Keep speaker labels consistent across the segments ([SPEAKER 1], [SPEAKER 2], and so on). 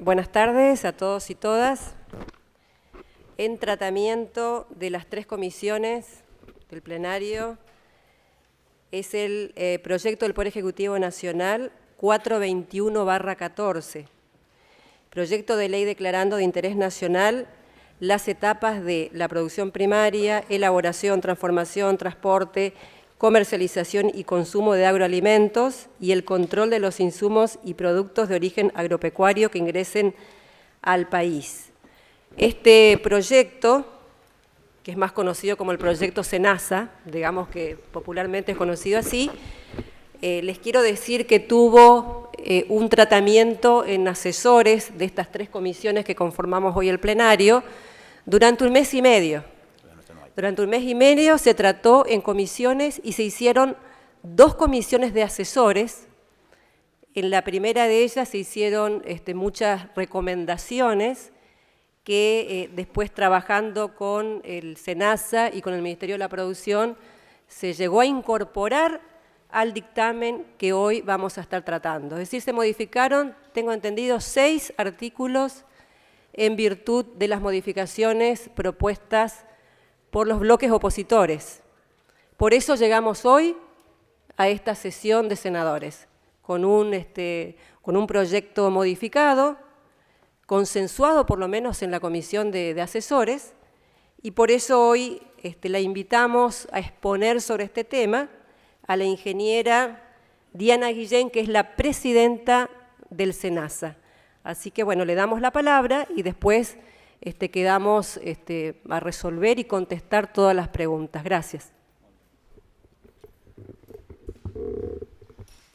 [SPEAKER 1] Buenas tardes a todos y todas. En tratamiento de las 3 comisiones del plenario es el proyecto del Poder Ejecutivo Nacional 421/14, proyecto de ley declarando de interés nacional las etapas de la producción primaria, elaboración, transformación, transporte, comercialización y consumo de agroalimentos y el control de los insumos y productos de origen agropecuario que ingresen al país. Este proyecto, que es más conocido como el proyecto SENASA, digamos que popularmente es conocido así, les quiero decir que tuvo un tratamiento en asesores de estas 3 comisiones que conformamos hoy el plenario durante 1 mes y medio. Durante 1 mes y medio se trató en comisiones y se hicieron 2 comisiones de asesores. En la primera de ellas se hicieron muchas recomendaciones que después, trabajando con el SENASA y con el Ministerio de la Producción, se llegó a incorporar al dictamen que hoy vamos a estar tratando. Es decir, se modificaron, tengo entendido, 6 artículos en virtud de las modificaciones propuestas por los bloques opositores. Por eso llegamos hoy a esta sesión de senadores, con un proyecto modificado, consensuado por lo menos en la comisión de asesores, y por eso hoy la invitamos a exponer sobre este tema a la ingeniera Diana Guillén, que es la presidenta del SENASA. Así que, bueno, le damos la palabra y después quedamos a resolver y contestar todas las preguntas. Gracias.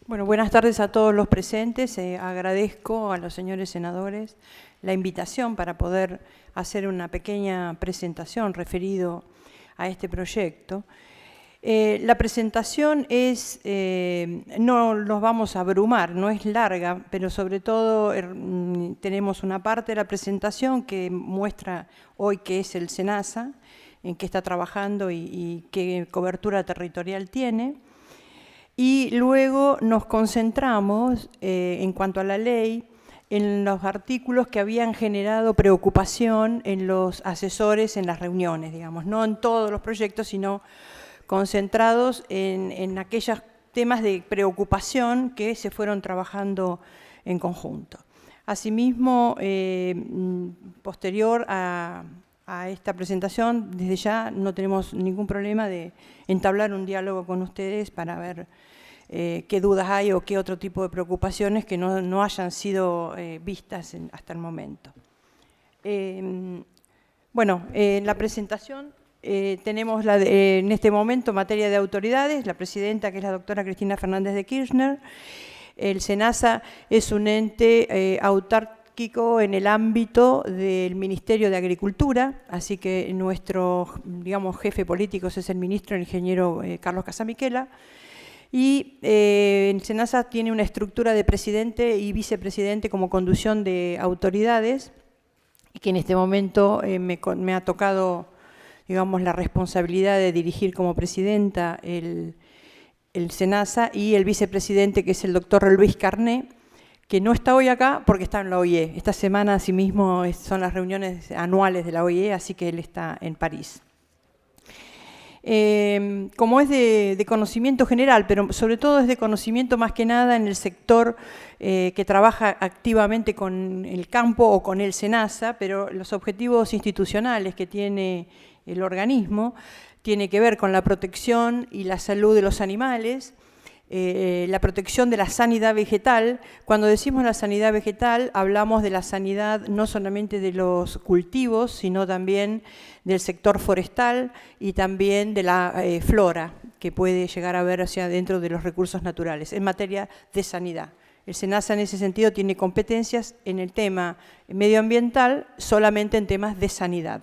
[SPEAKER 2] Bueno, buenas tardes a todos los presentes. Agradezco a los señores senadores la invitación para poder hacer una pequeña presentación referido a este proyecto. La presentación es, no los vamos a abrumar, no es larga, pero sobre todo tenemos una parte de la presentación que muestra hoy qué es el SENASA, en qué está trabajando y qué cobertura territorial tiene. Y luego nos concentramos, en cuanto a la ley, en los artículos que habían generado preocupación en los asesores en las reuniones, digamos, no en todos los proyectos, sino concentrados en aquellos temas de preocupación que se fueron trabajando en conjunto. Asimismo, posterior a esta presentación, desde ya no tenemos ningún problema de entablar un diálogo con ustedes para ver qué dudas hay o qué otro tipo de preocupaciones que no hayan sido vistas hasta el momento. Bueno, la presentación tenemos en este momento materia de autoridades, la presidenta, que es la doctora Cristina Fernández de Kirchner. El SENASA es un ente autárquico en el ámbito del Ministerio de Agricultura, así que nuestro, digamos, jefe político es el ministro, el ingeniero Carlos Casamiquela. Y el SENASA tiene una estructura de presidente y vicepresidente como conducción de autoridades, y que en este momento me ha tocado, digamos, la responsabilidad de dirigir como presidenta el SENASA, y el vicepresidente, que es el doctor Luis Carné, que no está hoy acá porque está en la OIE. Esta semana, asimismo, son las reuniones anuales de la OIE, así que él está en París. Como es de conocimiento general, pero sobre todo es de conocimiento más que nada en el sector que trabaja activamente con el campo o con el SENASA, pero los objetivos institucionales que tiene el organismo tiene que ver con la protección y la salud de los animales, la protección de la sanidad vegetal. Cuando decimos la sanidad vegetal, hablamos de la sanidad no solamente de los cultivos, sino también del sector forestal y también de la flora, que puede llegar a ver hacia dentro de los recursos naturales, en materia de sanidad. El SENASA en ese sentido tiene competencias en el tema medioambiental, solamente en temas de sanidad.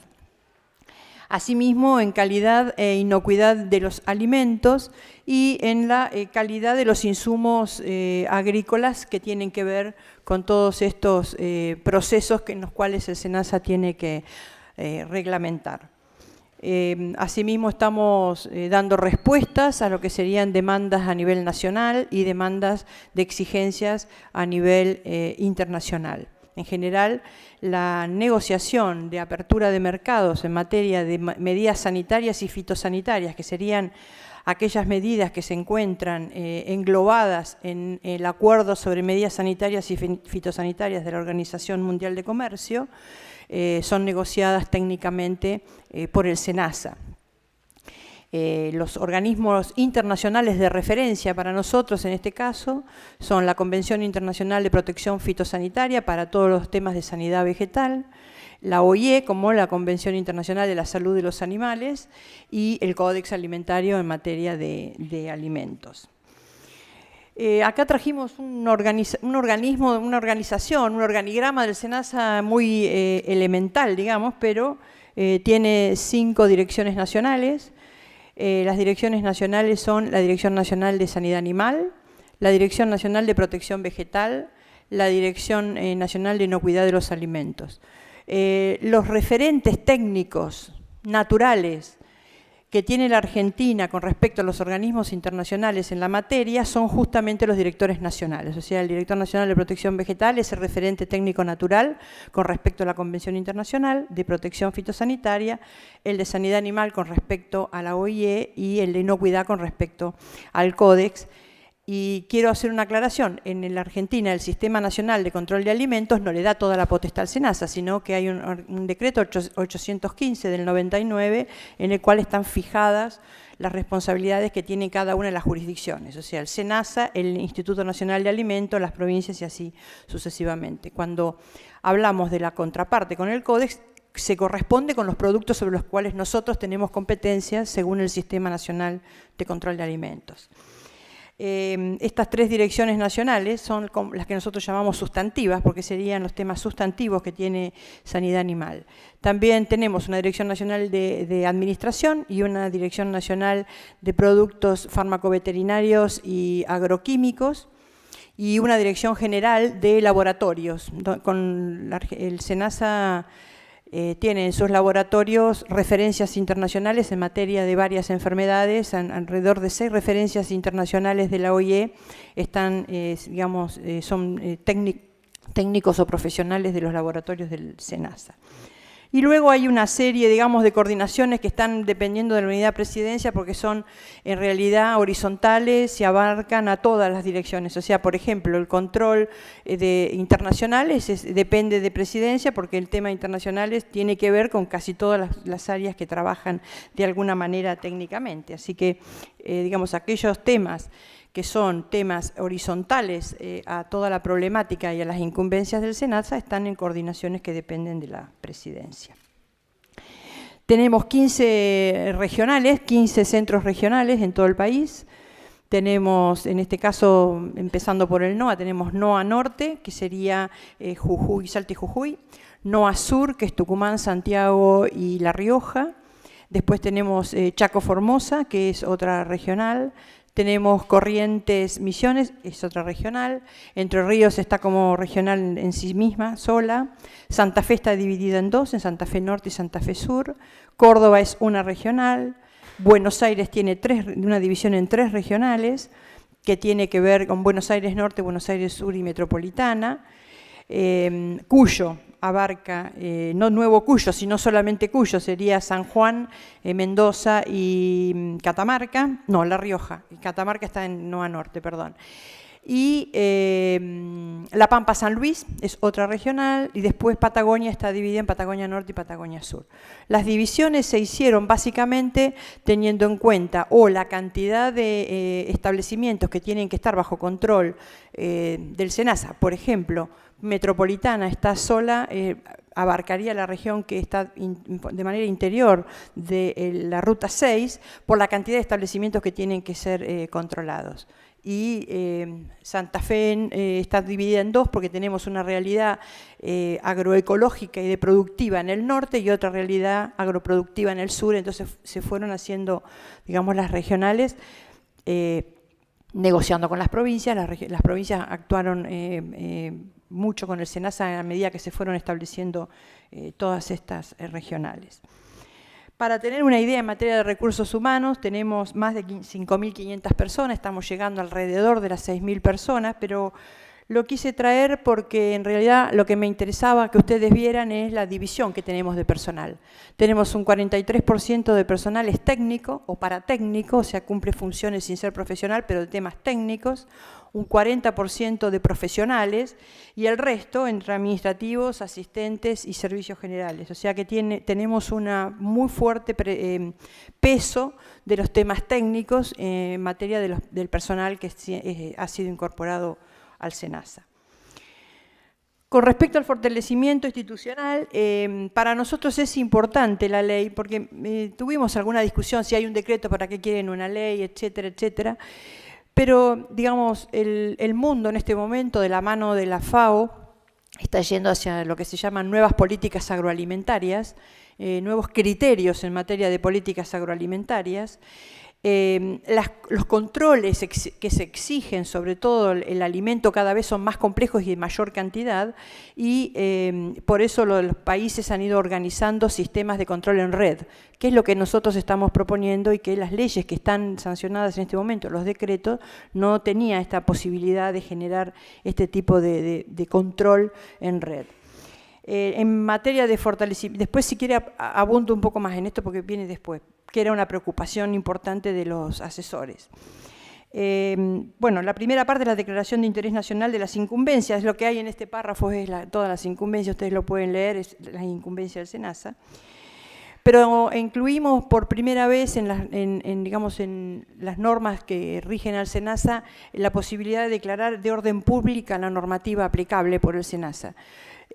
[SPEAKER 2] Asimismo, en calidad e inocuidad de los alimentos y en la calidad de los insumos agrícolas que tienen que ver con todos estos procesos en los cuales el SENASA tiene que reglamentar. Asimismo, estamos dando respuestas a lo que serían demandas a nivel nacional y demandas de exigencias a nivel internacional. en general, la negociación de apertura de mercados en materia de medidas sanitarias y fitosanitarias, que serían aquellas medidas que se encuentran englobadas en el Acuerdo sobre Medidas Sanitarias y Fitosanitarias de la Organización Mundial de Comercio, son negociadas técnicamente por el SENASA. Los organismos internacionales de referencia para nosotros, en este caso, son la Convención Internacional de Protección Fitosanitaria para todos los temas de sanidad vegetal, la OIE, como la Convención Internacional de la Salud de los Animales, y el Códex Alimentario en materia de alimentos. Acá trajimos un organigrama del SENASA muy elemental, digamos, pero tiene 5 direcciones nacionales. Las direcciones nacionales son la Dirección Nacional de Sanidad Animal, la Dirección Nacional de Protección Vegetal, la Dirección Nacional de Inocuidad de los Alimentos. Los referentes técnicos naturales que tiene la Argentina con respecto a los organismos internacionales en la materia son justamente los directores nacionales. O sea, el Director Nacional de Protección Vegetal es el referente técnico natural con respecto a la Convención Internacional de Protección Fitosanitaria, el de Sanidad Animal con respecto a la OIE y el de Inocuidad con respecto al Códex. Y quiero hacer una aclaración, en la Argentina el Sistema Nacional de Control de Alimentos no le da toda la potestad al SENASA, sino que hay un decreto 815 del 99 en el cual están fijadas las responsabilidades que tiene cada una de las jurisdicciones, o sea, el SENASA, el Instituto Nacional de Alimentos, las provincias y así sucesivamente. Cuando hablamos de la contraparte con el Códex, se corresponde con los productos sobre los cuales nosotros tenemos competencias según el Sistema Nacional de Control de Alimentos. Estas 3 direcciones nacionales son las que nosotros llamamos sustantivas, porque serían los temas sustantivos que tiene sanidad animal. También tenemos una Dirección Nacional de Administración y una Dirección Nacional de Productos Farmacoveterinarios y Agroquímicos, y una Dirección General de Laboratorios. Con el SENASA tiene en sus laboratorios referencias internacionales en materia de varias enfermedades, alrededor de 6 referencias internacionales de la OIE están, son técnicos o profesionales de los laboratorios del SENASA. Y luego hay una serie, digamos, de coordinaciones que están dependiendo de la unidad de presidencia porque son en realidad horizontales y abarcan a todas las direcciones. O sea, por ejemplo, el control de internacionales depende de presidencia porque el tema internacionales tiene que ver con casi todas las áreas que trabajan de alguna manera técnicamente. Así que, digamos, aquellos temas que son temas horizontales a toda la problemática y a las incumbencias del SENASA, están en coordinaciones que dependen de la presidencia. Tenemos 15 regionales, 15 centros regionales en todo el país. Tenemos, en este caso, empezando por el NOA, tenemos NOA Norte, que sería Jujuy, Salta y Jujuy. NOA Sur, que es Tucumán, Santiago y La Rioja. Después tenemos Chaco Formosa, que es otra regional. Tenemos Corrientes, Misiones, es otra regional. Entre Ríos está como regional en sí misma, sola. Santa Fe está dividida en 2, en Santa Fe Norte y Santa Fe Sur. Córdoba es una regional. Buenos Aires tiene una división en 3 regionales, que tiene que ver con Buenos Aires Norte, Buenos Aires Sur y Metropolitana. Cuyo abarca, no Nuevo Cuyo, sino solamente Cuyo, sería San Juan, Mendoza y Catamarca, no, La Rioja, Catamarca está en NOA Norte, perdón. Y La Pampa San Luis es otra regional, y después Patagonia está dividida en Patagonia Norte y Patagonia Sur. Las divisiones se hicieron básicamente teniendo en cuenta la cantidad de establecimientos que tienen que estar bajo control del SENASA. Por ejemplo, Metropolitana está sola, abarcaría la región que está de manera interior de la Ruta 6 por la cantidad de establecimientos que tienen que ser controlados. Y Santa Fe está dividida en 2 porque tenemos una realidad agroecológica y de productiva en el norte y otra realidad agroproductiva en el sur, entonces se fueron haciendo, digamos, las regionales, negociando con las provincias. Las provincias actuaron mucho con el SENASA a medida que se fueron estableciendo todas estas regionales. Para tener una idea en materia de recursos humanos, tenemos más de 5.500 personas, estamos llegando alrededor de las 6.000 personas, pero Lo quise traer porque en realidad lo que me interesaba que ustedes vieran es la división que tenemos de personal. Tenemos un 43% de personal es técnico o paratécnico, o sea, cumple funciones sin ser profesional, pero de temas técnicos, un 40% de profesionales y el resto entre administrativos, asistentes y servicios generales. O sea que tenemos un muy fuerte peso de los temas técnicos en materia del personal que ha sido incorporado al SENASA. Con respecto al fortalecimiento institucional, para nosotros es importante la ley, porque tuvimos alguna discusión si hay un decreto, para qué quieren una ley, etcétera, etcétera. Pero, digamos, el mundo en este momento, de la mano de la FAO, está yendo hacia lo que se llaman nuevas políticas agroalimentarias, nuevos criterios en materia de políticas agroalimentarias. Los controles que se exigen, sobre todo el alimento, cada vez son más complejos y de mayor cantidad, y por eso los países han ido organizando sistemas de control en red, que es lo que nosotros estamos proponiendo y que las leyes que están sancionadas en este momento, los decretos, no tenía esta posibilidad de generar este tipo de control en red. En materia de fortalecimiento, después si quiere abundo un poco más en esto porque viene después, que era una preocupación importante de los asesores. Bueno, la primera parte de la Declaración de Interés Nacional de las Incumbencias, lo que hay en este párrafo es todas las incumbencias, ustedes lo pueden leer, es la incumbencia del SENASA. Pero incluimos por primera vez digamos, en las normas que rigen al SENASA la posibilidad de declarar de orden pública la normativa aplicable por el SENASA.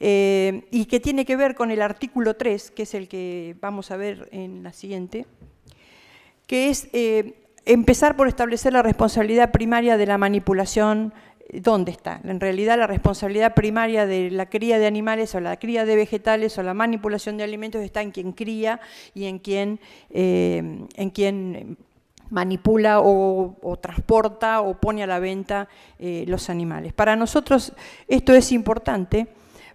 [SPEAKER 2] Y que tiene que ver con el artículo 3, que es el que vamos a ver en la siguiente, que es empezar por establecer la responsabilidad primaria de la manipulación. ¿Dónde está? En realidad la responsabilidad primaria de la cría de animales o la cría de vegetales o la manipulación de alimentos está en quien cría y en quien manipula o transporta o pone a la venta los animales. Para nosotros esto es importante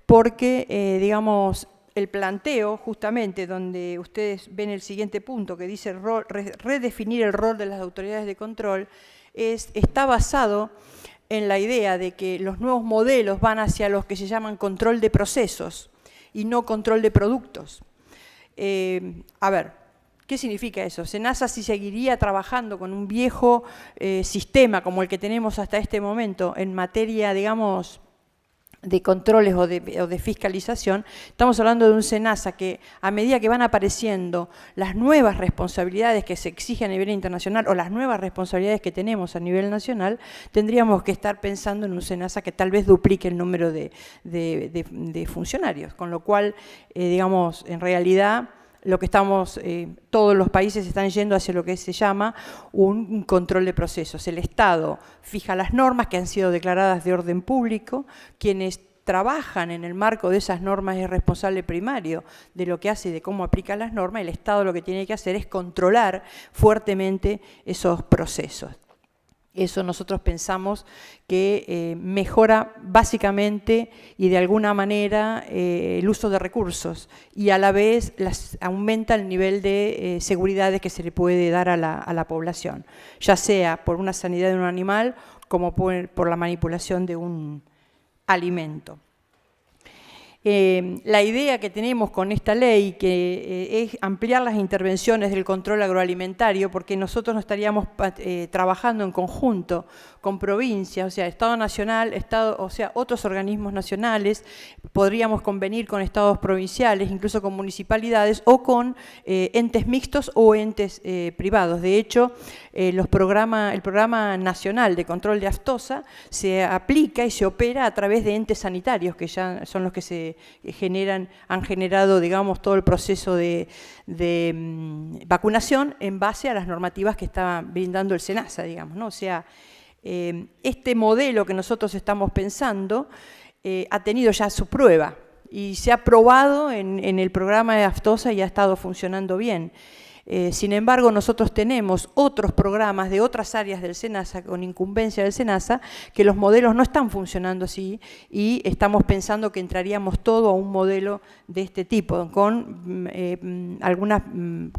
[SPEAKER 2] porque, digamos, el planteo, justamente, donde ustedes ven el siguiente punto, que dice redefinir el rol de las autoridades de control, está basado en la idea de que los nuevos modelos van hacia los que se llaman control de procesos y no control de productos. A ver, ¿qué significa eso? SENASA sí seguiría trabajando con un viejo sistema como el que tenemos hasta este momento en materia, digamos, de controles o de fiscalización. Estamos hablando de un SENASA que a medida que van apareciendo las nuevas responsabilidades que se exigen a nivel internacional o las nuevas responsabilidades que tenemos a nivel nacional, tendríamos que estar pensando en un SENASA que tal vez duplique el número de funcionarios, con lo cual, digamos, en realidad lo que estamos, todos los países están yendo hacia lo que se llama un control de procesos. El Estado fija las normas que han sido declaradas de orden público, quienes trabajan en el marco de esas normas es responsable primario de lo que hace y de cómo aplica las normas. El Estado lo que tiene que hacer es controlar fuertemente esos procesos. Eso nosotros pensamos que mejora básicamente y de alguna manera el uso de recursos y a la vez aumenta el nivel de seguridades que se le puede dar a la población, ya sea por una sanidad de un animal como por la manipulación de un alimento. La idea que tenemos con esta ley que es ampliar las intervenciones del control agroalimentario, porque nosotros no estaríamos trabajando en conjunto con provincias, o sea, Estado Nacional, o sea, otros organismos nacionales, podríamos convenir con estados provinciales, incluso con municipalidades o con entes mixtos o entes privados. De hecho, el programa nacional de control de aftosa se aplica y se opera a través de entes sanitarios, que ya son los que han generado, digamos, todo el proceso de vacunación en base a las normativas que está brindando el SENASA, digamos, ¿no? O sea, este modelo que nosotros estamos pensando ha tenido ya su prueba y se ha probado en el programa de aftosa y ha estado funcionando bien. Sin embargo, nosotros tenemos otros programas de otras áreas del SENASA, con incumbencia del SENASA, que los modelos no están funcionando así y estamos pensando que entraríamos todo a un modelo de este tipo, con algunas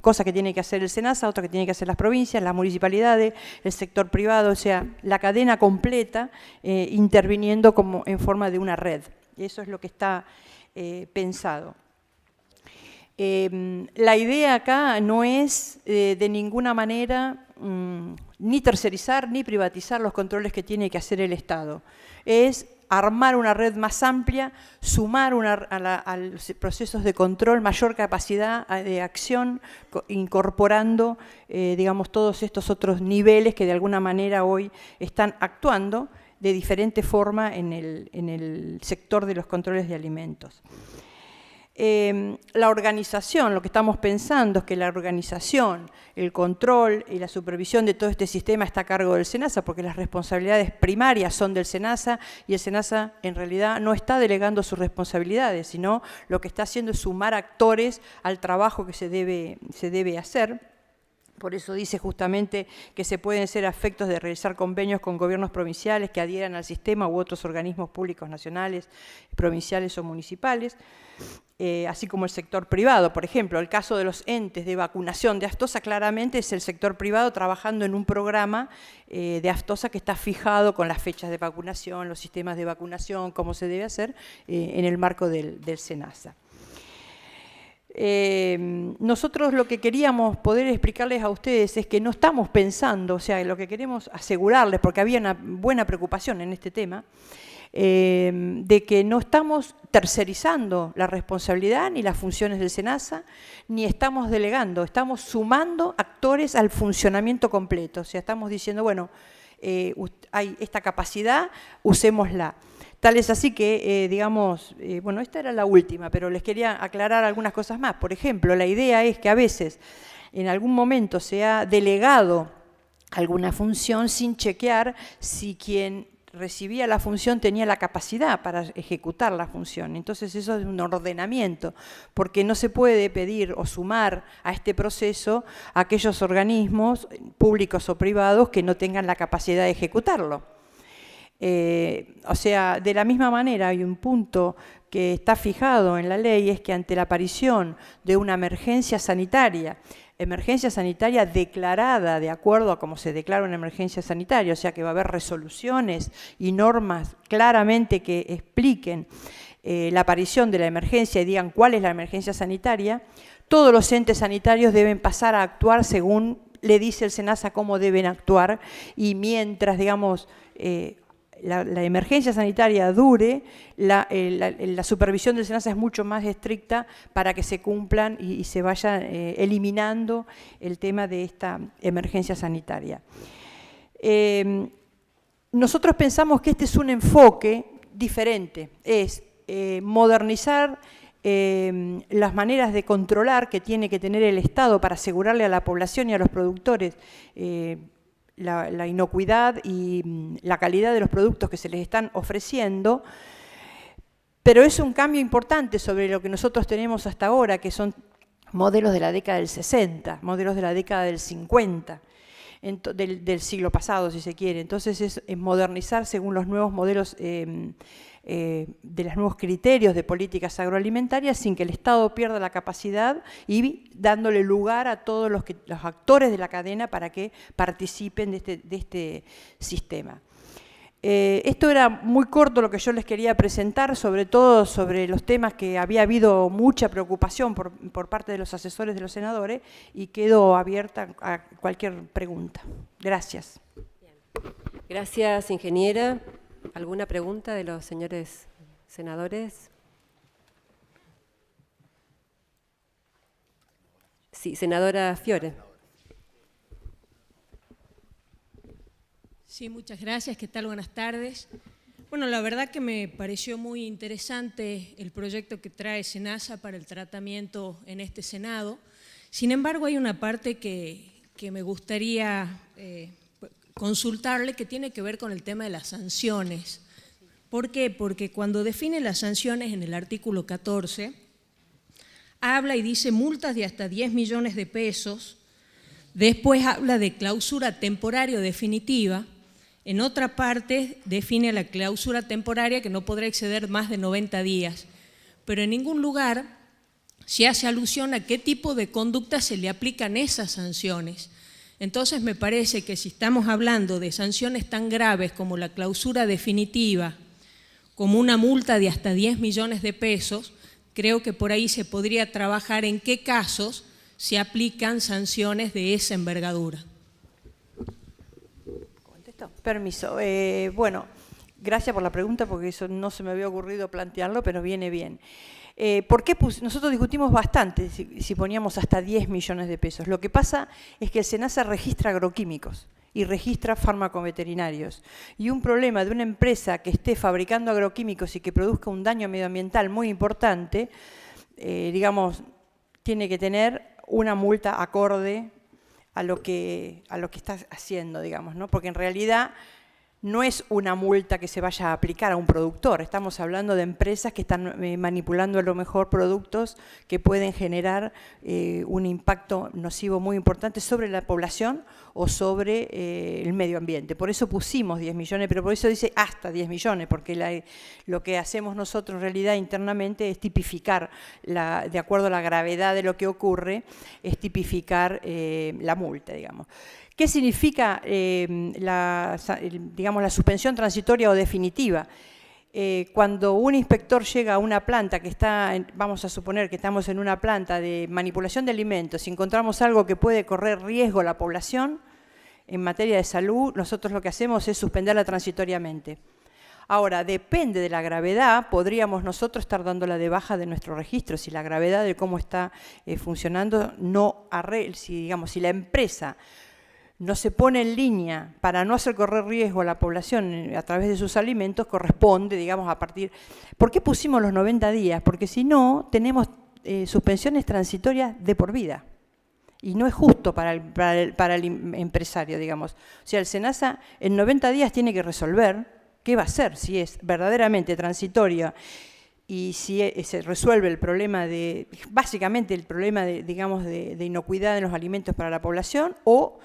[SPEAKER 2] cosas que tiene que hacer el SENASA, otras que tienen que hacer las provincias, las municipalidades, el sector privado, o sea, la cadena completa interviniendo como en forma de una red. Y eso es lo que está pensado. La idea acá no es de ninguna manera ni tercerizar ni privatizar los controles que tiene que hacer el Estado. Es armar una red más amplia, sumar a los procesos de control mayor capacidad de acción, incorporando, digamos, todos estos otros niveles que de alguna manera hoy están actuando de diferente forma en el sector de los controles de alimentos. La organización, lo que estamos pensando es que la organización, el control y la supervisión de todo este sistema está a cargo del SENASA, porque las responsabilidades primarias son del SENASA y el SENASA en realidad no está delegando sus responsabilidades, sino lo que está haciendo es sumar actores al trabajo que se debe hacer. Por eso dice justamente que se pueden ser a efectos de realizar convenios con gobiernos provinciales que adhieran al sistema u otros organismos públicos nacionales, provinciales o municipales, así como el sector privado. Por ejemplo, el caso de los entes de vacunación de aftosa claramente es el sector privado trabajando en un programa de aftosa que está fijado con las fechas de vacunación, los sistemas de vacunación, cómo se debe hacer en el marco del SENASA. Nosotros lo que queríamos poder explicarles a ustedes es que no estamos pensando, o sea, lo que queremos asegurarles, porque había una buena preocupación en este tema, de que no estamos tercerizando la responsabilidad ni las funciones del SENASA, ni estamos delegando, estamos sumando actores al funcionamiento completo, o sea, estamos diciendo, bueno, hay esta capacidad, usémosla. Tal es así que, digamos, bueno, esta era la última, pero les quería aclarar algunas cosas más. Por ejemplo, la idea es que a veces, en algún momento, se ha delegado alguna función sin chequear si quien recibía la función tenía la capacidad para ejecutar la función. Entonces eso es un ordenamiento, porque no se puede pedir o sumar a este proceso a aquellos organismos públicos o privados que no tengan la capacidad de ejecutarlo. O sea, de la misma manera hay un punto que está fijado en la ley, es que ante la aparición de una emergencia sanitaria declarada de acuerdo a cómo se declara una emergencia sanitaria, o sea que va a haber resoluciones y normas claramente que expliquen la aparición de la emergencia y digan cuál es la emergencia sanitaria, todos los entes sanitarios deben pasar a actuar según le dice el SENASA cómo deben actuar, y mientras, digamos, la emergencia sanitaria dure, la supervisión del SENASA es mucho más estricta para que se cumplan y se vaya eliminando el tema de esta emergencia sanitaria. Nosotros pensamos que este es un enfoque diferente, es modernizar las maneras de controlar que tiene que tener el Estado para asegurarle a la población y a los productores la inocuidad y la calidad de los productos que se les están ofreciendo, pero es un cambio importante sobre lo que nosotros tenemos hasta ahora, que son modelos de la década del 60, modelos de la década del 50, del siglo pasado, si se quiere. Entonces es modernizar según los nuevos modelos de los nuevos criterios de políticas agroalimentarias sin que el Estado pierda la capacidad y dándole lugar a todos los actores de la cadena para que participen de este sistema. Esto era muy corto lo que yo les quería presentar, sobre todo sobre los temas que había habido mucha preocupación por parte de los asesores de los senadores, y quedo abierta a cualquier pregunta. Gracias.
[SPEAKER 1] Gracias, ingeniera. ¿Alguna pregunta de los señores senadores? Sí, senadora Fiore.
[SPEAKER 3] Sí, muchas gracias. ¿Qué tal? Buenas tardes. Bueno, la verdad que me pareció muy interesante el proyecto que trae SENASA para el tratamiento en este Senado. Sin embargo, hay una parte que me gustaría consultarle, que tiene que ver con el tema de las sanciones. ¿Por qué? Porque cuando define las sanciones en el artículo 14, habla y dice multas de hasta 10 millones de pesos Después habla de clausura temporaria o definitiva. En otra parte define la clausura temporaria que no podrá exceder más de 90 días. Pero en ningún lugar se hace alusión a qué tipo de conducta se le aplican esas sanciones. Entonces me parece que si estamos hablando de sanciones tan graves como la clausura definitiva, como una multa de hasta 10 millones de pesos, creo que por ahí se podría trabajar en qué casos se aplican sanciones de esa envergadura.
[SPEAKER 2] Permiso. Bueno, gracias por la pregunta porque eso no se me había ocurrido plantearlo, pero viene bien. ¿Por qué nosotros discutimos bastante si poníamos hasta 10 millones de pesos? Lo que pasa es que el SENASA registra agroquímicos y registra fármacos veterinarios. Y un problema de una empresa que esté fabricando agroquímicos y que produzca un daño medioambiental muy importante, digamos, tiene que tener una multa acorde a lo que está haciendo, digamos, ¿no? Porque en realidad no es una multa que se vaya a aplicar a un productor, estamos hablando de empresas que están manipulando a lo mejor productos que pueden generar un impacto nocivo muy importante sobre la población o sobre el medio ambiente. Por eso pusimos 10 millones, pero por eso dice hasta 10 millones, porque lo que hacemos nosotros en realidad internamente es tipificar, de acuerdo a la gravedad de lo que ocurre, es tipificar la multa, digamos. ¿Qué significa digamos, la suspensión transitoria o definitiva? Cuando un inspector llega a una planta que está, vamos a suponer que estamos en una planta de manipulación de alimentos y encontramos algo que puede correr riesgo a la población en materia de salud, nosotros lo que hacemos es suspenderla transitoriamente. Ahora, depende de la gravedad, podríamos nosotros estar dándola de baja de nuestro registro, si la gravedad de cómo está funcionando no arregla, si la empresa no se pone en línea para no hacer correr riesgo a la población a través de sus alimentos, corresponde, digamos, a partir... ¿Por qué pusimos los 90 días? Porque si no, tenemos suspensiones transitorias de por vida. Y no es justo para el empresario, digamos. O sea, el SENASA en 90 días tiene que resolver qué va a hacer, si es verdaderamente transitoria y si se resuelve el problema básicamente el problema de inocuidad de los alimentos para la población, o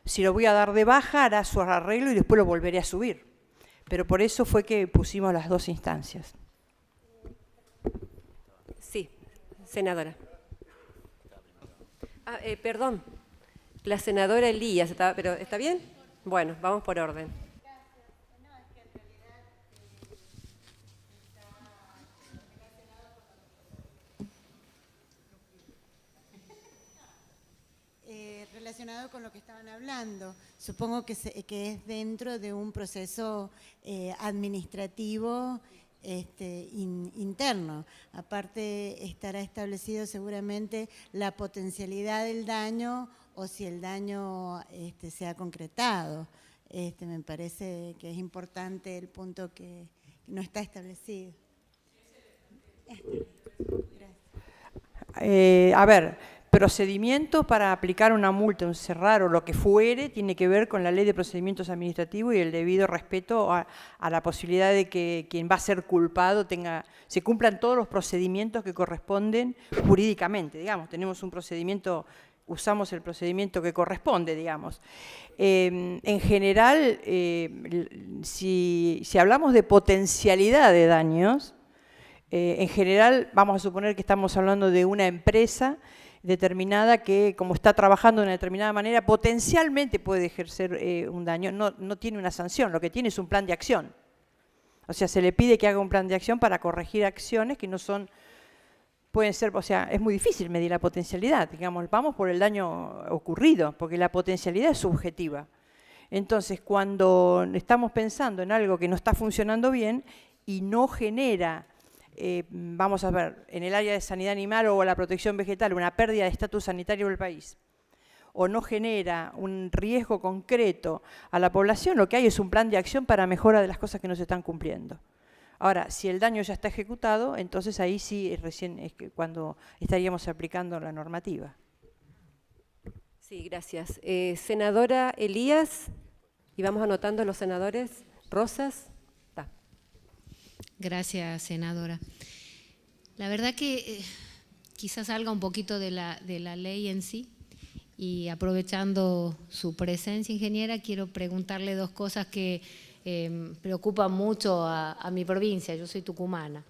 [SPEAKER 2] si lo voy a dar de baja, hará su arreglo y después lo volveré a subir. Pero por eso fue que pusimos las dos instancias.
[SPEAKER 1] Sí, senadora. Perdón, la senadora Elías, ¿pero está bien? Bueno, vamos por orden.
[SPEAKER 4] Relacionado con lo que estaban hablando, supongo que es dentro de un proceso administrativo interno. Aparte estará establecido seguramente la potencialidad del daño o si el daño se ha concretado. Me parece que es importante el punto que no está establecido.
[SPEAKER 2] Gracias. A ver, procedimiento para aplicar una multa, un cerrar o lo que fuere, tiene que ver con la Ley de Procedimientos Administrativos y el debido respeto a la posibilidad de que quien va a ser culpado se cumplan todos los procedimientos que corresponden jurídicamente, digamos. Tenemos un procedimiento, usamos el procedimiento que corresponde, digamos. En general, si hablamos de potencialidad de daños, en general vamos a suponer que estamos hablando de una empresa determinada que, como está trabajando de una determinada manera, potencialmente puede ejercer un daño. No tiene una sanción, lo que tiene es un plan de acción. O sea, se le pide que haga un plan de acción para corregir acciones que no son, pueden ser, o sea, es muy difícil medir la potencialidad, digamos, vamos por el daño ocurrido, porque la potencialidad es subjetiva. Entonces, cuando estamos pensando en algo que no está funcionando bien y no genera... vamos a ver, en el área de sanidad animal o la protección vegetal, una pérdida de estatus sanitario del país, o no genera un riesgo concreto a la población, lo que hay es un plan de acción para mejora de las cosas que no se están cumpliendo. Ahora, si el daño ya está ejecutado, entonces ahí sí recién es cuando estaríamos aplicando la normativa.
[SPEAKER 1] Sí, gracias. Senadora Elías, y vamos anotando a los senadores. Rosas.
[SPEAKER 5] Gracias, senadora. La verdad que quizás salga un poquito de la ley en sí, Y aprovechando su presencia, ingeniera, quiero preguntarle dos cosas que preocupan mucho a mi provincia. Yo soy tucumana.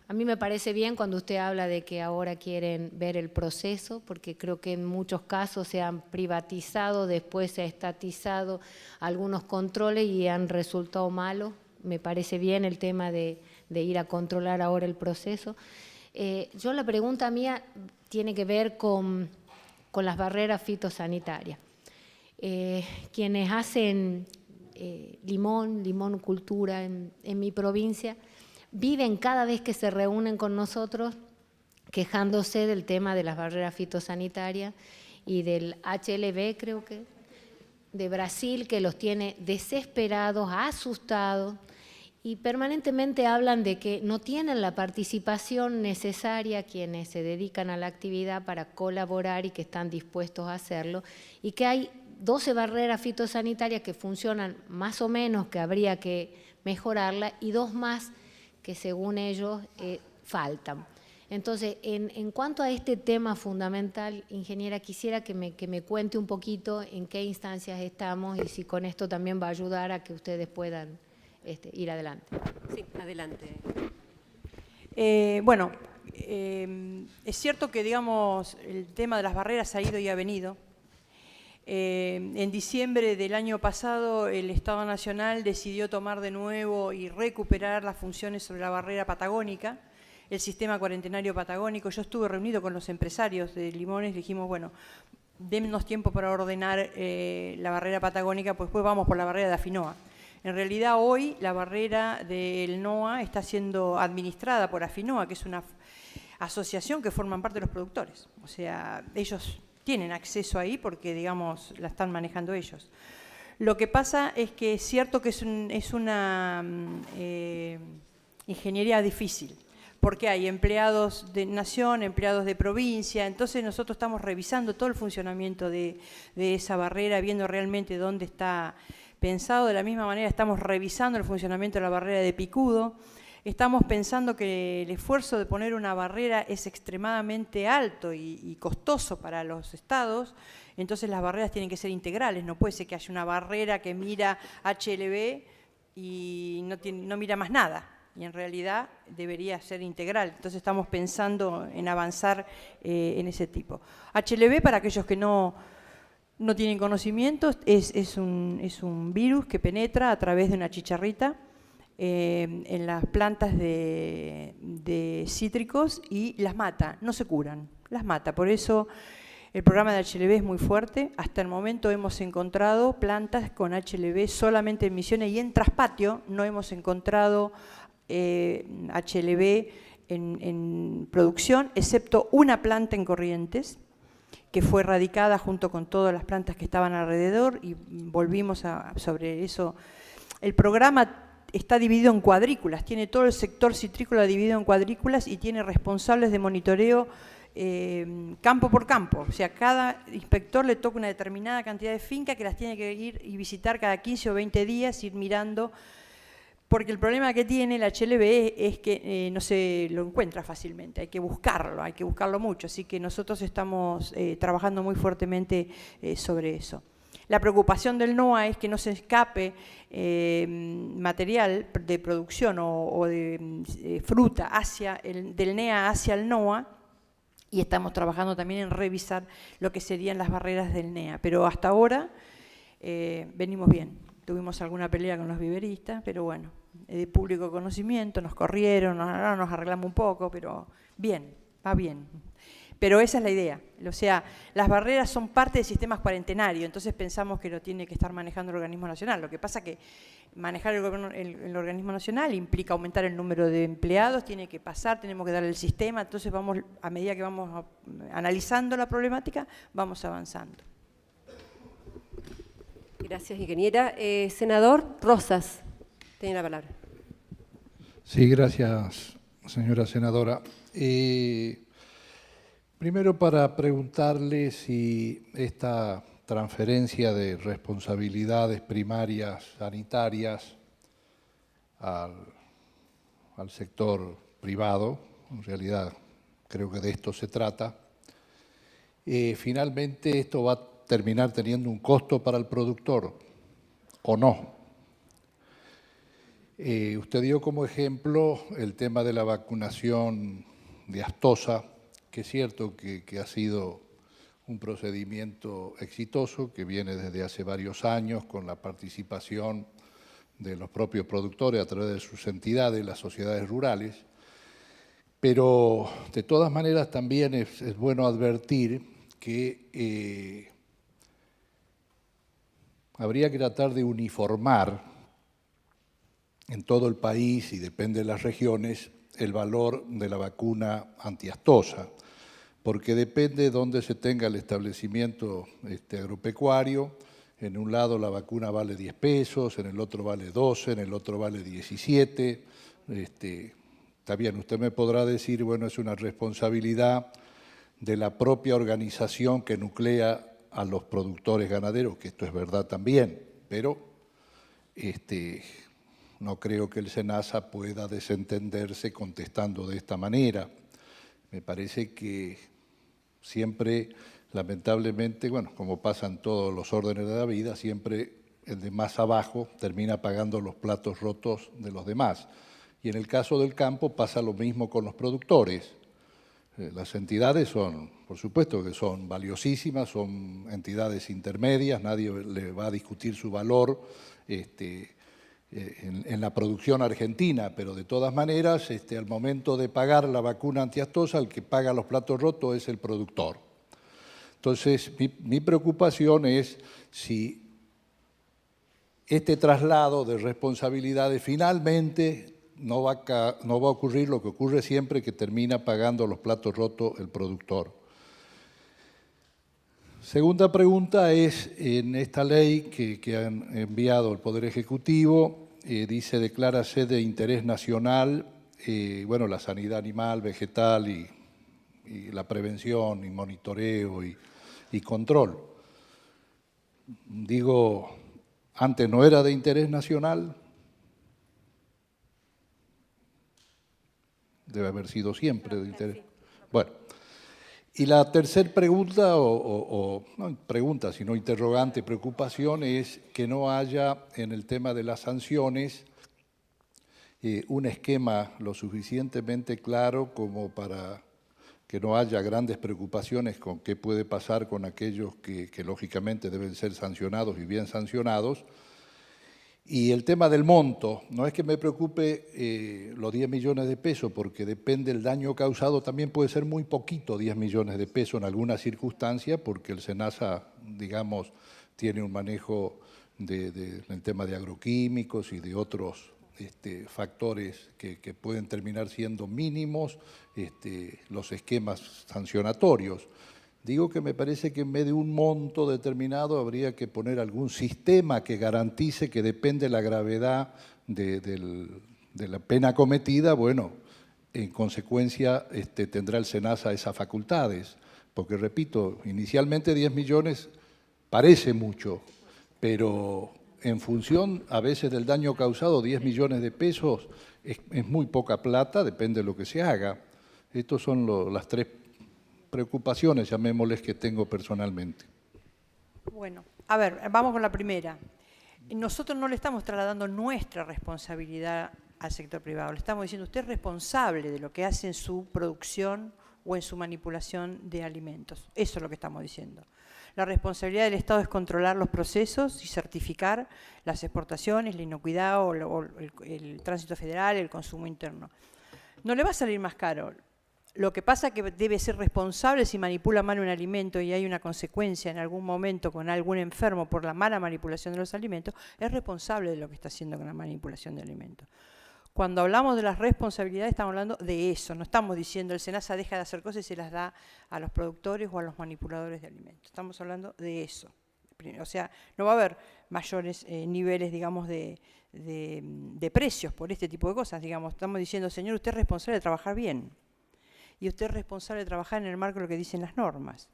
[SPEAKER 5] A mí me parece bien cuando usted habla de que ahora quieren ver el proceso, porque creo que en muchos casos se han privatizado, después se ha estatizado algunos controles y han resultado malos. Me parece bien el tema de ir a controlar ahora el proceso. Yo la pregunta mía tiene que ver con las barreras fitosanitarias. Quienes hacen limón cultura en mi provincia, viven cada vez que se reúnen con nosotros quejándose del tema de las barreras fitosanitarias y del HLB, creo que, de Brasil, que los tiene desesperados, asustados, y permanentemente hablan de que no tienen la participación necesaria quienes se dedican a la actividad para colaborar y que están dispuestos a hacerlo, y que hay 12 barreras fitosanitarias que funcionan más o menos, que habría que mejorarlas, y 2 más que según ellos faltan. Entonces, en cuanto a este tema fundamental, ingeniera, quisiera que me cuente un poquito en qué instancias estamos y si con esto también va a ayudar a que ustedes puedan ir adelante.
[SPEAKER 1] Sí, adelante.
[SPEAKER 2] Bueno, es cierto que, digamos, el tema de las barreras ha ido y ha venido. En diciembre del año pasado el Estado Nacional decidió tomar de nuevo y recuperar las funciones sobre la barrera patagónica, el sistema cuarentenario patagónico. Yo estuve reunido con los empresarios de limones y dijimos, bueno, dennos tiempo para ordenar la barrera patagónica, pues después vamos por la barrera de Afinoa. En realidad hoy la barrera del NOA está siendo administrada por Afinoa, que es una asociación que forman parte de los productores. O sea, ellos tienen acceso ahí porque, digamos, la están manejando ellos. Lo que pasa es que es cierto que es una ingeniería difícil, porque hay empleados de nación, empleados de provincia, entonces nosotros estamos revisando todo el funcionamiento de esa barrera, viendo realmente dónde está pensado. De la misma manera estamos revisando el funcionamiento de la barrera de picudo. Estamos pensando que el esfuerzo de poner una barrera es extremadamente alto y costoso para los estados, entonces las barreras tienen que ser integrales. No puede ser que haya una barrera que mira HLB y no mira más nada, y en realidad debería ser integral. Entonces estamos pensando en avanzar en ese tipo. HLB, para aquellos que no tienen conocimientos, es un virus que penetra a través de una chicharrita en las plantas de cítricos y las mata, no se curan, las mata. Por eso el programa de HLB es muy fuerte. Hasta el momento hemos encontrado plantas con HLB solamente en Misiones y en Traspatio no hemos encontrado HLB en producción, excepto una planta en Corrientes, que fue erradicada junto con todas las plantas que estaban alrededor, y volvimos sobre eso. El programa está dividido en cuadrículas, tiene todo el sector citrícola dividido en cuadrículas y tiene responsables de monitoreo campo por campo. O sea, cada inspector le toca una determinada cantidad de fincas que las tiene que ir y visitar cada 15 o 20 días, ir mirando, porque el problema que tiene el HLB es que no se lo encuentra fácilmente, hay que buscarlo mucho, así que nosotros estamos trabajando muy fuertemente sobre eso. La preocupación del NOA es que no se escape material de producción o de fruta del NEA hacia el NOA, y estamos trabajando también en revisar lo que serían las barreras del NEA. Pero hasta ahora venimos bien. Tuvimos alguna pelea con los viveristas, pero bueno, de público conocimiento, nos corrieron, ahora nos arreglamos un poco, pero bien, va bien. Pero esa es la idea, o sea, las barreras son parte del sistema cuarentenario, entonces pensamos que lo tiene que estar manejando el organismo nacional. Lo que pasa que manejar el organismo nacional implica aumentar el número de empleados, tiene que pasar, tenemos que darle el sistema, entonces vamos, a medida que vamos analizando la problemática, vamos avanzando.
[SPEAKER 1] Gracias, ingeniera. Senador Rosas, tiene la palabra.
[SPEAKER 6] Sí, gracias, señora senadora. Primero, para preguntarle si esta transferencia de responsabilidades primarias sanitarias al sector privado, en realidad creo que de esto se trata, finalmente esto va a terminar teniendo un costo para el productor, ¿o no? Usted dio como ejemplo el tema de la vacunación de aftosa, que es cierto que ha sido un procedimiento exitoso que viene desde hace varios años con la participación de los propios productores a través de sus entidades, las sociedades rurales, pero de todas maneras también es bueno advertir que habría que tratar de uniformar en todo el país, y depende de las regiones, el valor de la vacuna antiaftosa, porque depende de dónde se tenga el establecimiento agropecuario. En un lado la vacuna vale 10 pesos, en el otro vale 12, en el otro vale 17. Está bien, usted me podrá decir, bueno, es una responsabilidad de la propia organización que nuclea a los productores ganaderos, que esto es verdad también, pero no creo que el SENASA pueda desentenderse contestando de esta manera. Me parece que siempre, lamentablemente, bueno, como pasa en todos los órdenes de la vida, siempre el de más abajo termina pagando los platos rotos de los demás. Y en el caso del campo pasa lo mismo con los productores. Las entidades son, por supuesto que son valiosísimas, son entidades intermedias, nadie le va a discutir su valor en la producción argentina, pero de todas maneras, al momento de pagar la vacuna antiaftosa, el que paga los platos rotos es el productor. Entonces, mi preocupación es si este traslado de responsabilidades finalmente no va a ocurrir lo que ocurre siempre, que termina pagando los platos rotos el productor. Segunda pregunta es, en esta ley que han enviado el Poder Ejecutivo, dice, declárase de interés nacional, bueno, la sanidad animal, vegetal y la prevención y monitoreo y control. Digo, antes no era de interés nacional, debe haber sido siempre de interés. Bueno, y la tercera pregunta, no pregunta, sino interrogante, preocupación, es que no haya en el tema de las sanciones un esquema lo suficientemente claro como para que no haya grandes preocupaciones con qué puede pasar con aquellos que lógicamente deben ser sancionados y bien sancionados. Y el tema del monto, no es que me preocupe los 10 millones de pesos, porque depende del daño causado, también puede ser muy poquito 10 millones de pesos en alguna circunstancia, porque el SENASA, digamos, tiene un manejo del tema de agroquímicos y de otros factores que pueden terminar siendo mínimos, los esquemas sancionatorios. Digo que me parece que en vez de un monto determinado habría que poner algún sistema que garantice que depende de la gravedad de la pena cometida, bueno, en consecuencia tendrá el SENASA esas facultades, porque repito, inicialmente 10 millones parece mucho, pero en función a veces del daño causado, 10 millones de pesos es muy poca plata, depende de lo que se haga. Estas son las tres preocupaciones, llamémosles, que tengo personalmente.
[SPEAKER 2] Bueno, a ver, vamos con la primera. Nosotros no le estamos trasladando nuestra responsabilidad al sector privado, le estamos diciendo, usted es responsable de lo que hace en su producción o en su manipulación de alimentos. Eso es lo que estamos diciendo. La responsabilidad del Estado es controlar los procesos y certificar las exportaciones, la inocuidad o el tránsito federal, el consumo interno. No le va a salir más caro. Lo que pasa es que debe ser responsable si manipula mal un alimento y hay una consecuencia en algún momento con algún enfermo por la mala manipulación de los alimentos, es responsable de lo que está haciendo con la manipulación de alimentos. Cuando hablamos de las responsabilidades estamos hablando de eso, no estamos diciendo el SENASA deja de hacer cosas y se las da a los productores o a los manipuladores de alimentos. Estamos hablando de eso. O sea, no va a haber mayores niveles, digamos, de precios por este tipo de cosas. Digamos, estamos diciendo, señor, usted es responsable de trabajar bien. Y usted es responsable de trabajar en el marco de lo que dicen las normas.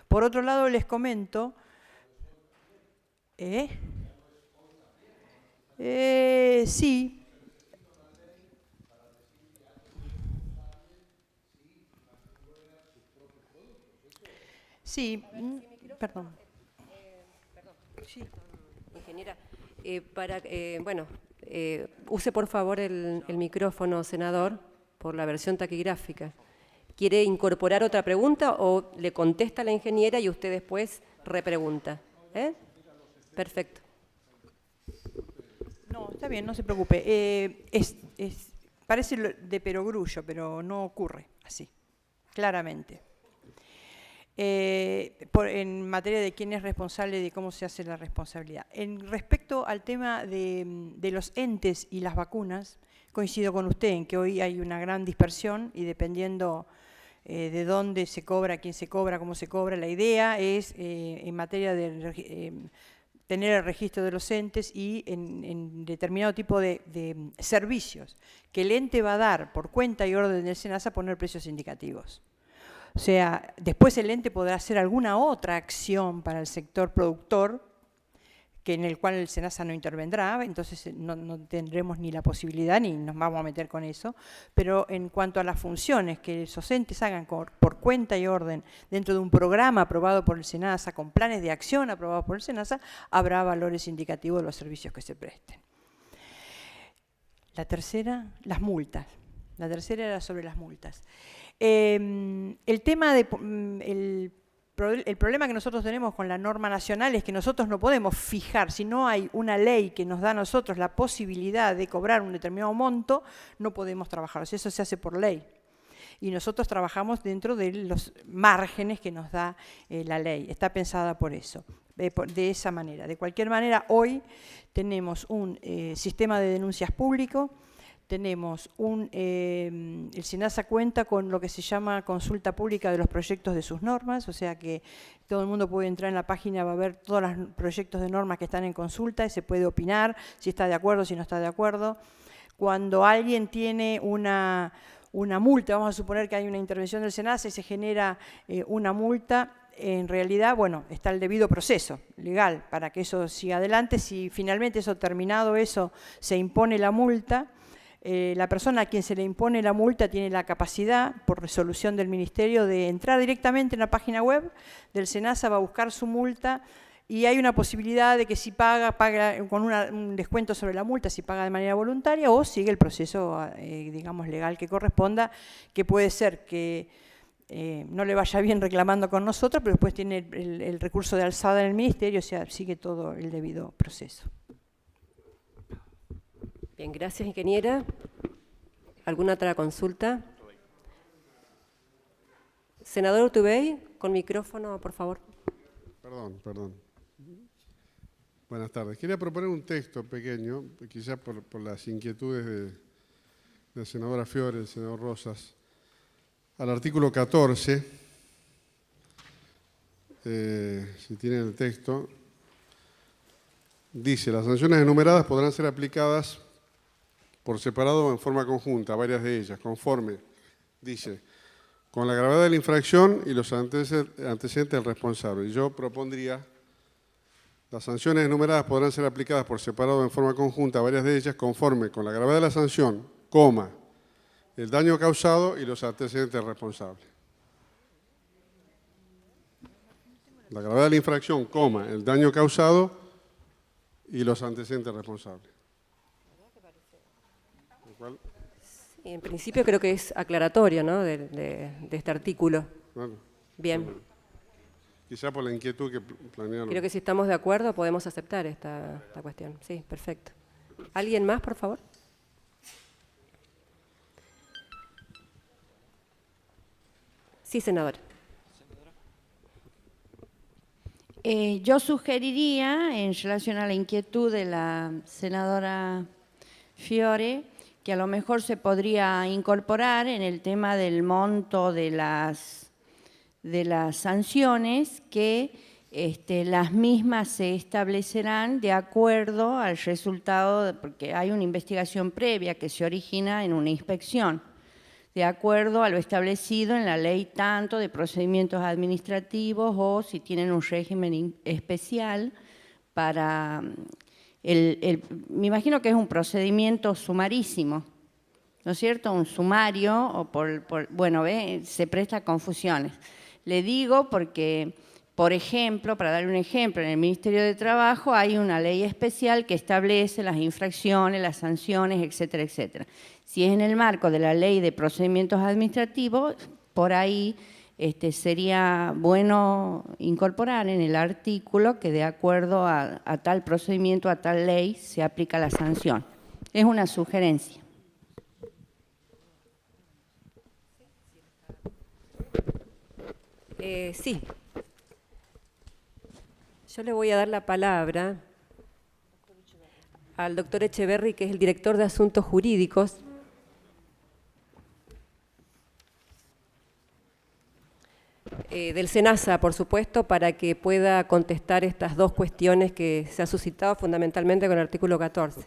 [SPEAKER 2] Por otro lado, les comento... sí. Sí, perdón. Sí.
[SPEAKER 1] Ingeniera, use por favor el micrófono, senador, por la versión taquigráfica. ¿Quiere incorporar otra pregunta o le contesta a la ingeniera y usted después repregunta? Perfecto.
[SPEAKER 2] No, está bien, no se preocupe. Parece de perogrullo, pero no ocurre así, claramente. En materia de quién es responsable y de cómo se hace la responsabilidad. Respecto al tema de los entes y las vacunas, coincido con usted en que hoy hay una gran dispersión y dependiendo de dónde se cobra, quién se cobra, cómo se cobra, la idea es en materia de tener el registro de los entes y en determinado tipo de servicios que el ente va a dar por cuenta y orden del SENASA poner precios indicativos. O sea, después el ente podrá hacer alguna otra acción para el sector productor, en el cual el SENASA no intervendrá, entonces no tendremos ni la posibilidad ni nos vamos a meter con eso, pero en cuanto a las funciones que esos entes hagan por cuenta y orden dentro de un programa aprobado por el SENASA, con planes de acción aprobados por el SENASA, habrá valores indicativos de los servicios que se presten. La tercera, las multas. La tercera era sobre las multas. El tema el problema que nosotros tenemos con la norma nacional es que nosotros no podemos fijar, si no hay una ley que nos da a nosotros la posibilidad de cobrar un determinado monto, no podemos trabajar. O sea, eso se hace por ley. Y nosotros trabajamos dentro de los márgenes que nos da la ley. Está pensada por eso, de esa manera. De cualquier manera, hoy tenemos un sistema de denuncias público. Tenemos el SENASA cuenta con lo que se llama consulta pública de los proyectos de sus normas, o sea que todo el mundo puede entrar en la página, va a ver todos los proyectos de normas que están en consulta y se puede opinar si está de acuerdo, si no está de acuerdo. Cuando alguien tiene una multa, vamos a suponer que hay una intervención del SENASA y se genera una multa, en realidad, bueno, está el debido proceso legal para que eso siga adelante. Si finalmente eso terminado eso se impone la multa, la persona a quien se le impone la multa tiene la capacidad, por resolución del Ministerio, de entrar directamente en la página web del SENASA, va a buscar su multa y hay una posibilidad de que si paga con un descuento sobre la multa, si paga de manera voluntaria o sigue el proceso, digamos, legal que corresponda, que puede ser que no le vaya bien reclamando con nosotros, pero después tiene el recurso de alzada en el Ministerio, o sea, sigue todo el debido proceso.
[SPEAKER 1] Bien, gracias, ingeniera. ¿Alguna otra consulta? Senador Urtubey, con micrófono, por favor.
[SPEAKER 7] Perdón. Buenas tardes. Quería proponer un texto pequeño, quizás por las inquietudes de la senadora Fiore, el senador Rosas, al artículo 14, si tienen el texto, dice: las sanciones enumeradas podrán ser aplicadas por separado o en forma conjunta, varias de ellas, conforme, dice, con la gravedad de la infracción y los antecedentes del responsable. Y yo propondría: las sanciones enumeradas podrán ser aplicadas por separado o en forma conjunta, varias de ellas, conforme con la gravedad de la sanción, coma, el daño causado y los antecedentes del responsable. La gravedad de la infracción, coma, el daño causado y los antecedentes responsables.
[SPEAKER 1] Sí, en principio creo que es aclaratorio, ¿no?, de este artículo.
[SPEAKER 7] Bueno,
[SPEAKER 1] Bien.
[SPEAKER 7] bueno. Quizá por la inquietud que planearon.
[SPEAKER 1] Creo que si estamos de acuerdo podemos aceptar esta cuestión. Sí, perfecto. ¿Alguien más, por favor? Sí, senadora.
[SPEAKER 8] Yo sugeriría, en relación a la inquietud de la senadora Fiore, que a lo mejor se podría incorporar en el tema del monto de las sanciones, que las mismas se establecerán de acuerdo al resultado, porque hay una investigación previa que se origina en una inspección, de acuerdo a lo establecido en la ley tanto de procedimientos administrativos o si tienen un régimen especial para me imagino que es un procedimiento sumarísimo, ¿no es cierto? Un sumario, o bueno, se presta a confusiones. Le digo porque, por ejemplo, para darle un ejemplo, en el Ministerio de Trabajo hay una ley especial que establece las infracciones, las sanciones, etcétera, etcétera. Si es en el marco de la Ley de Procedimientos Administrativos, por ahí sería bueno incorporar en el artículo que de acuerdo a tal procedimiento, a tal ley, se aplica la sanción. Es una sugerencia.
[SPEAKER 1] Sí. Yo le voy a dar la palabra al doctor Echeverri, que es el director de Asuntos Jurídicos. Del SENASA, por supuesto, para que pueda contestar estas dos cuestiones que se han suscitado fundamentalmente con el artículo 14.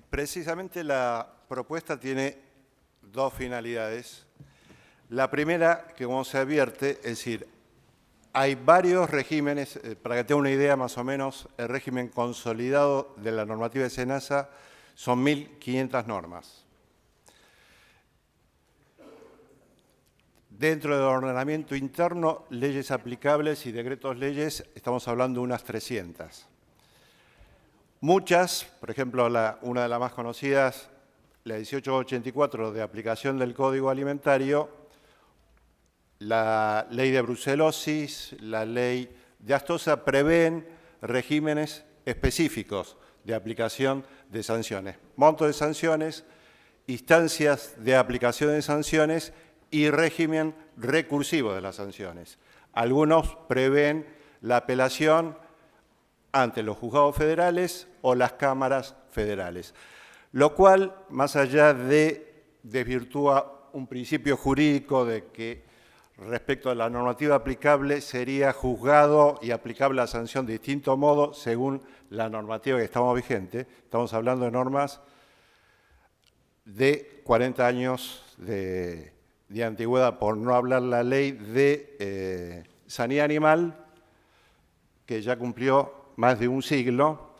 [SPEAKER 9] Precisamente la propuesta tiene dos finalidades. La primera, que como se advierte, es decir, hay varios regímenes, para que tenga una idea más o menos, el régimen consolidado de la normativa de SENASA son 1.500 normas. Dentro del ordenamiento interno, leyes aplicables y decretos leyes, estamos hablando de unas 300. Muchas, por ejemplo, una de las más conocidas, la 1884 de aplicación del Código Alimentario, la ley de brucelosis, la ley de Astosa, prevén regímenes específicos de aplicación de sanciones, monto de sanciones, instancias de aplicación de sanciones y régimen recursivo de las sanciones. Algunos prevén la apelación ante los juzgados federales o las cámaras federales, lo cual, más allá de desvirtúa un principio jurídico de que respecto a la normativa aplicable sería juzgado y aplicable la sanción de distinto modo según la normativa que estamos vigente. Estamos hablando de normas de 40 años de antigüedad, por no hablar la ley de sanidad animal, que ya cumplió más de un siglo.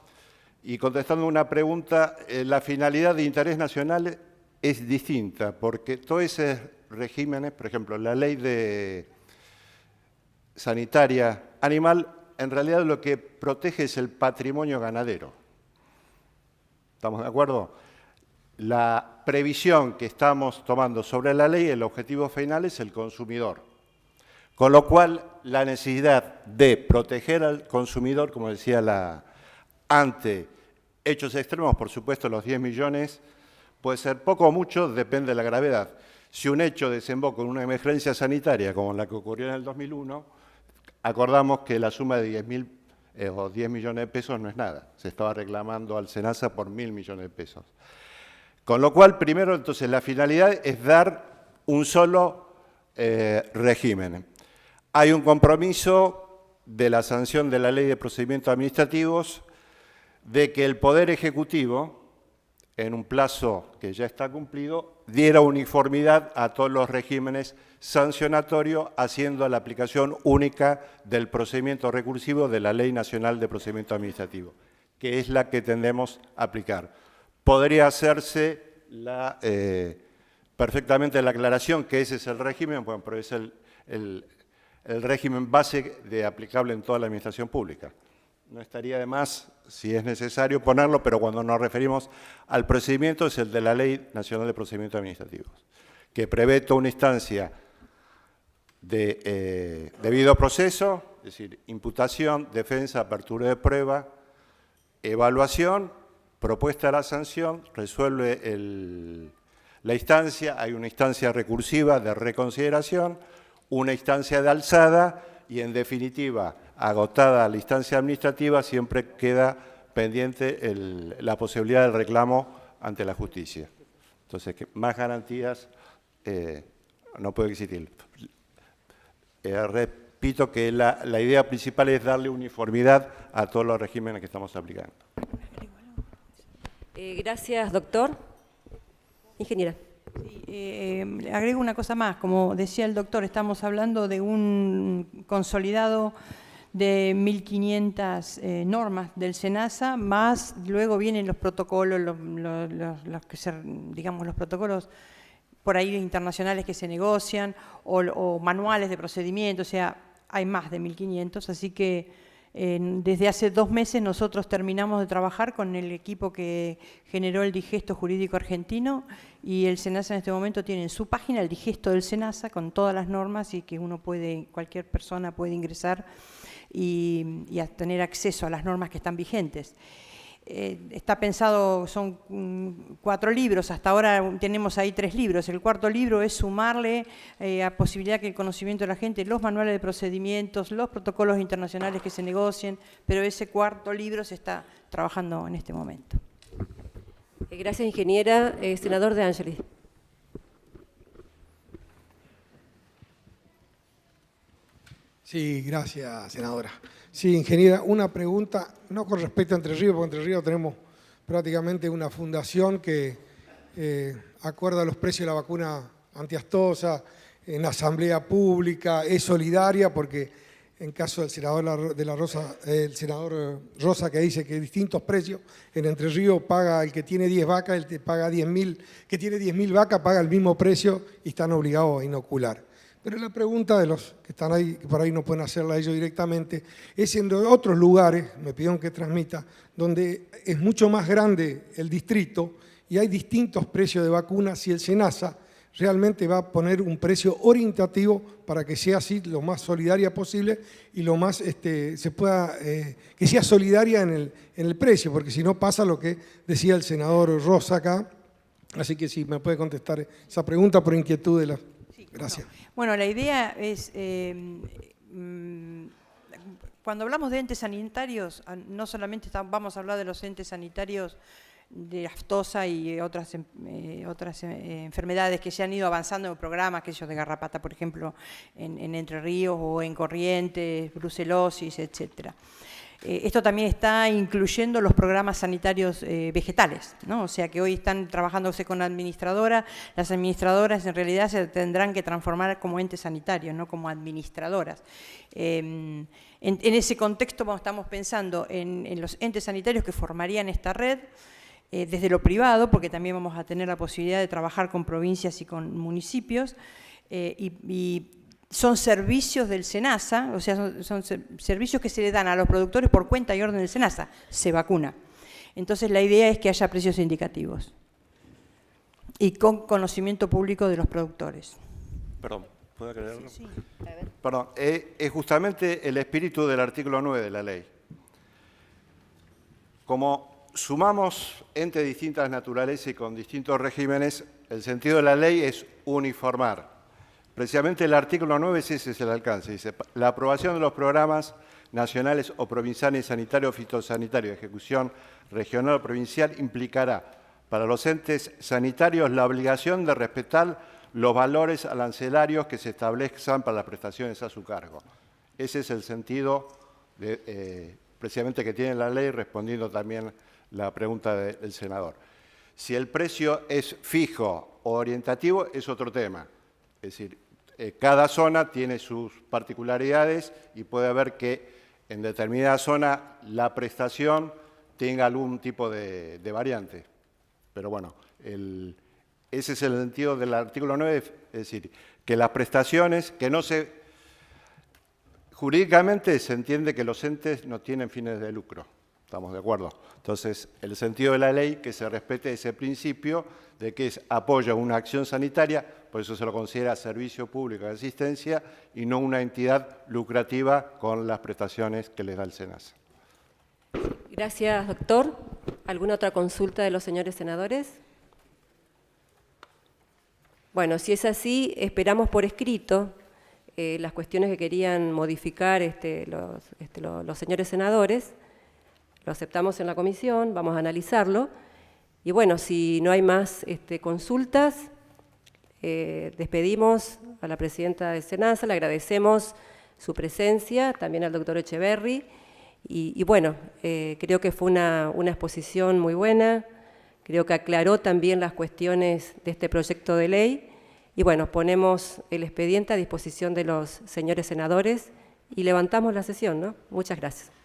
[SPEAKER 9] Y contestando una pregunta, la finalidad de interés nacional es distinta, porque todos esos regímenes, por ejemplo, la ley de sanitaria animal, en realidad lo que protege es el patrimonio ganadero. ¿Estamos de acuerdo? La previsión que estamos tomando sobre la ley, el objetivo final es el consumidor. Con lo cual, la necesidad de proteger al consumidor, como decía ante hechos extremos, por supuesto los 10 millones, puede ser poco o mucho, depende de la gravedad. Si un hecho desemboca en una emergencia sanitaria, como la que ocurrió en el 2001, acordamos que la suma de 10 millones de pesos no es nada. Se estaba reclamando al SENASA por 1.000 millones de pesos. Con lo cual, primero, entonces, la finalidad es dar un solo régimen. Hay un compromiso de la sanción de la Ley de Procedimientos Administrativos de que el Poder Ejecutivo, en un plazo que ya está cumplido, diera uniformidad a todos los regímenes sancionatorios, haciendo la aplicación única del procedimiento recursivo de la Ley Nacional de Procedimientos Administrativos, que es la que tendemos a aplicar. Podría hacerse perfectamente la aclaración que ese es el régimen, bueno, pero es el régimen base aplicable en toda la administración pública. No estaría de más, si es necesario, ponerlo, pero cuando nos referimos al procedimiento es el de la Ley Nacional de Procedimientos Administrativos, que prevé toda una instancia de debido proceso, es decir, imputación, defensa, apertura de prueba, evaluación, propuesta de la sanción, resuelve la instancia, hay una instancia recursiva de reconsideración, una instancia de alzada y, en definitiva, agotada la instancia administrativa, siempre queda pendiente la posibilidad del reclamo ante la justicia. Entonces, más garantías no puede existir. Repito que la idea principal es darle uniformidad a todos los regímenes que estamos aplicando.
[SPEAKER 1] Gracias, doctor. Ingeniera.
[SPEAKER 2] Sí, agrego una cosa más. Como decía el doctor, estamos hablando de un consolidado de 1.500 normas del SENASA, más luego vienen los protocolos, digamos, los protocolos por ahí internacionales que se negocian, o manuales de procedimiento, o sea, hay más de 1.500, así que desde hace 2 meses nosotros terminamos de trabajar con el equipo que generó el Digesto Jurídico Argentino, y el SENASA en este momento tiene en su página el Digesto del SENASA con todas las normas, y que cualquier persona puede ingresar y a tener acceso a las normas que están vigentes. Está pensado, son 4 libros, hasta ahora tenemos ahí 3 libros. El 4.º libro es sumarle a posibilidad que el conocimiento de la gente, los manuales de procedimientos, los protocolos internacionales que se negocien, pero ese 4.º libro se está trabajando en este momento.
[SPEAKER 1] Gracias, ingeniera. Senador De Angelis.
[SPEAKER 10] Sí, gracias, senadora. Sí, ingeniera, una pregunta, no con respecto a Entre Ríos, porque Entre Ríos tenemos prácticamente una fundación que acuerda los precios de la vacuna antiastosa en asamblea pública, es solidaria, porque en caso del senador el senador Rosa, que dice que distintos precios, en Entre Ríos paga el que tiene 10 vacas, el que paga 10.000, que tiene 10.000 vacas paga el mismo precio y están obligados a inocular. Pero la pregunta de los que están ahí, que por ahí no pueden hacerla ellos directamente, es en otros lugares, me pidieron que transmita, donde es mucho más grande el distrito y hay distintos precios de vacunas, si el SENASA realmente va a poner un precio orientativo para que sea así lo más solidaria posible y lo más se pueda, que sea solidaria en el precio, porque si no pasa lo que decía el senador Rosa acá. Así que si me puede contestar esa pregunta por inquietud de la... Gracias.
[SPEAKER 2] Bueno, la idea es, cuando hablamos de entes sanitarios, no solamente vamos a hablar de los entes sanitarios de aftosa y otras enfermedades que se han ido avanzando en programas, aquellos de garrapata, por ejemplo, en Entre Ríos, o en Corrientes, brucelosis, etcétera. Esto también está incluyendo los programas sanitarios vegetales, ¿no? O sea que hoy están trabajándose con administradoras. Las administradoras en realidad se tendrán que transformar como entes sanitarios, no como administradoras. En ese contexto estamos pensando en los entes sanitarios que formarían esta red, desde lo privado, porque también vamos a tener la posibilidad de trabajar con provincias y con municipios, y son servicios del SENASA, o sea, son servicios que se le dan a los productores por cuenta y orden del SENASA, se vacuna. Entonces la idea es que haya precios indicativos y con conocimiento público de los productores.
[SPEAKER 9] Perdón, ¿puedo aclararlo?
[SPEAKER 2] Sí, sí. A ver.
[SPEAKER 9] Perdón, es justamente el espíritu del artículo 9 de la ley. Como sumamos entes de distintas naturalezas y con distintos regímenes, el sentido de la ley es uniformar. Precisamente el artículo 9, ese es el alcance. Dice, la aprobación de los programas nacionales o provinciales sanitarios o fitosanitarios de ejecución regional o provincial implicará para los entes sanitarios la obligación de respetar los valores arancelarios que se establezcan para las prestaciones a su cargo. Ese es el sentido precisamente que tiene la ley, respondiendo también la pregunta del senador. Si el precio es fijo o orientativo, es otro tema. Es decir, cada zona tiene sus particularidades y puede haber que en determinada zona la prestación tenga algún tipo de variante. Pero bueno, ese es el sentido del artículo 9, es decir, que las prestaciones, que no se... Jurídicamente se entiende que los entes no tienen fines de lucro, ¿estamos de acuerdo? Entonces, el sentido de la ley que se respete ese principio de que apoya una acción sanitaria, por eso se lo considera servicio público de asistencia y no una entidad lucrativa con las prestaciones que les da el SENASA.
[SPEAKER 1] Gracias, doctor. ¿Alguna otra consulta de los señores senadores? Bueno, si es así, esperamos por escrito las cuestiones que querían modificar los señores senadores. Lo aceptamos en la comisión, vamos a analizarlo. Y bueno, si no hay más consultas, despedimos a la presidenta del SENASA, le agradecemos su presencia, también al doctor Echeverri. Y bueno, creo que fue una exposición muy buena, creo que aclaró también las cuestiones de este proyecto de ley. Y bueno, ponemos el expediente a disposición de los señores senadores y levantamos la sesión, ¿no? Muchas gracias.